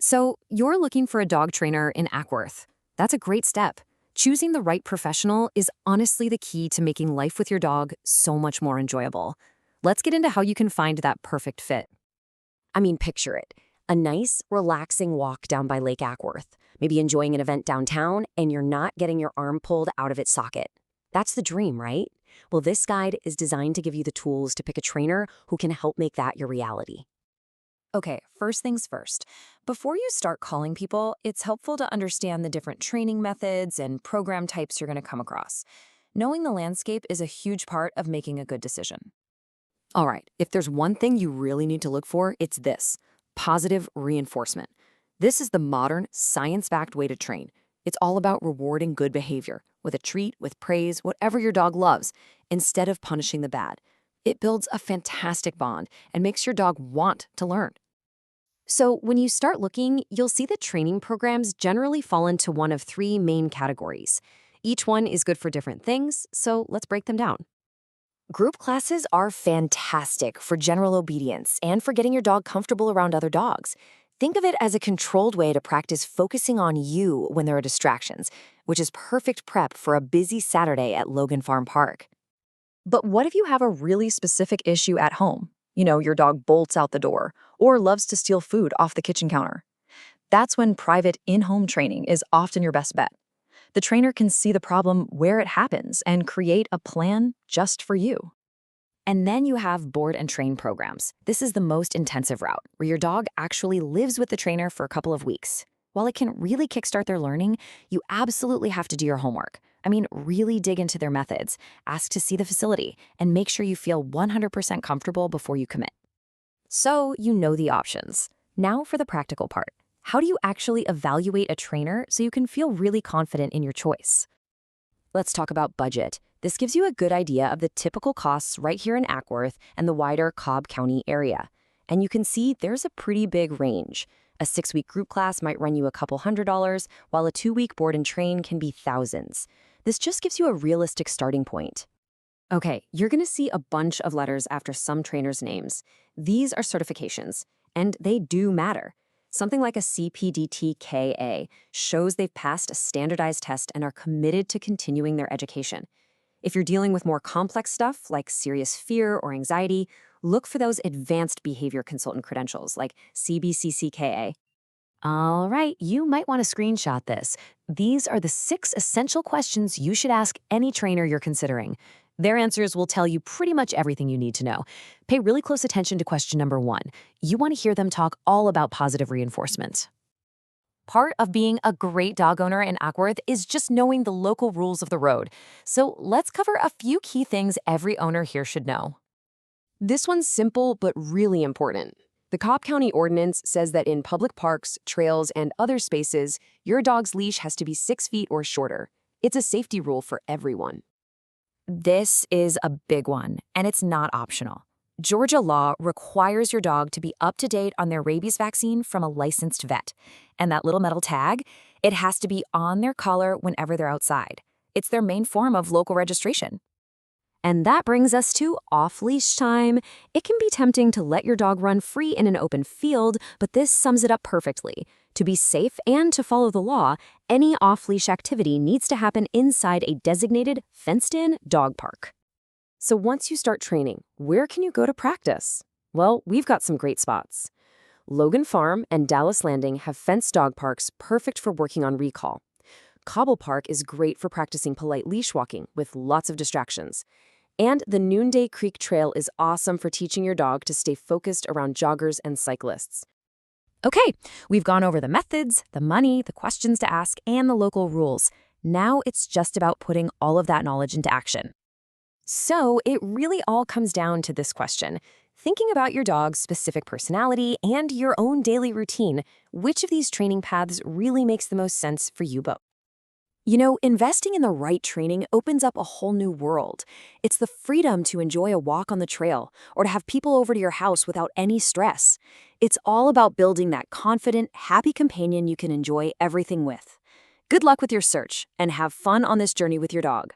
So, you're looking for a dog trainer in Acworth. That's a great step. Choosing the right professional is honestly the key to making life with your dog so much more enjoyable. Let's get into how you can find that perfect fit. Picture it. A nice, relaxing walk down by Lake Acworth, maybe enjoying an event downtown, and you're not getting your arm pulled out of its socket. That's the dream, right? Well, this guide is designed to give you the tools to pick a trainer who can help make that your reality. Okay, first things first. Before you start calling people, it's helpful to understand the different training methods and program types you're going to come across. Knowing the landscape is a huge part of making a good decision. All right, if there's one thing you really need to look for, it's this: positive reinforcement. This is the modern, science-backed way to train. It's all about rewarding good behavior with a treat, with praise, whatever your dog loves, instead of punishing the bad. It builds a fantastic bond and makes your dog want to learn. So when you start looking, you'll see that training programs generally fall into one of three main categories. Each one is good for different things, so let's break them down. Group classes are fantastic for general obedience and for getting your dog comfortable around other dogs. Think of it as a controlled way to practice focusing on you when there are distractions, which is perfect prep for a busy Saturday at Logan Farm Park. But what if you have a really specific issue at home? Your dog bolts out the door or loves to steal food off the kitchen counter. That's when private in-home training is often your best bet. The trainer can see the problem where it happens and create a plan just for you. And then you have board and train programs. This is the most intensive route, where your dog actually lives with the trainer for a couple of weeks. While it can really kickstart their learning, you absolutely have to do your homework. Really dig into their methods, ask to see the facility, and make sure you feel 100% comfortable before you commit. So you know the options. Now for the practical part. How do you actually evaluate a trainer so you can feel really confident in your choice? Let's talk about budget. This gives you a good idea of the typical costs right here in Acworth and the wider Cobb County area. And you can see there's a pretty big range. A 6-week group class might run you a couple $100s, while a 2-week board and train can be thousands. This just gives you a realistic starting point. Okay, you're going to see a bunch of letters after some trainers' names. These are certifications, and they do matter. Something like a CPDT-KA shows they've passed a standardized test and are committed to continuing their education. If you're dealing with more complex stuff, like serious fear or anxiety, look for those advanced behavior consultant credentials, like CBCCKA. All right, you might want to screenshot this. These are the 6 essential questions you should ask any trainer you're considering. Their answers will tell you pretty much everything you need to know. Pay really close attention to question number 1. You want to hear them talk all about positive reinforcement. Part of being a great dog owner in Acworth is just knowing the local rules of the road. So let's cover a few key things every owner here should know. This one's simple but really important. The Cobb County Ordinance says that in public parks, trails, and other spaces, your dog's leash has to be 6 feet or shorter. It's a safety rule for everyone. This is a big one, and it's not optional. Georgia law requires your dog to be up to date on their rabies vaccine from a licensed vet. And that little metal tag, it has to be on their collar whenever they're outside. It's their main form of local registration. And that brings us to off-leash time. It can be tempting to let your dog run free in an open field, but this sums it up perfectly. To be safe and to follow the law, any off-leash activity needs to happen inside a designated, fenced-in dog park. So once you start training, where can you go to practice? Well, we've got some great spots. Logan Farm and Dallas Landing have fenced dog parks perfect for working on recall. Cobble Park is great for practicing polite leash walking with lots of distractions. And the Noonday Creek Trail is awesome for teaching your dog to stay focused around joggers and cyclists. Okay, we've gone over the methods, the money, the questions to ask, and the local rules. Now it's just about putting all of that knowledge into action. So it really all comes down to this question. Thinking about your dog's specific personality and your own daily routine, which of these training paths really makes the most sense for you both? Investing in the right training opens up a whole new world. It's the freedom to enjoy a walk on the trail or to have people over to your house without any stress. It's all about building that confident, happy companion you can enjoy everything with. Good luck with your search, and have fun on this journey with your dog.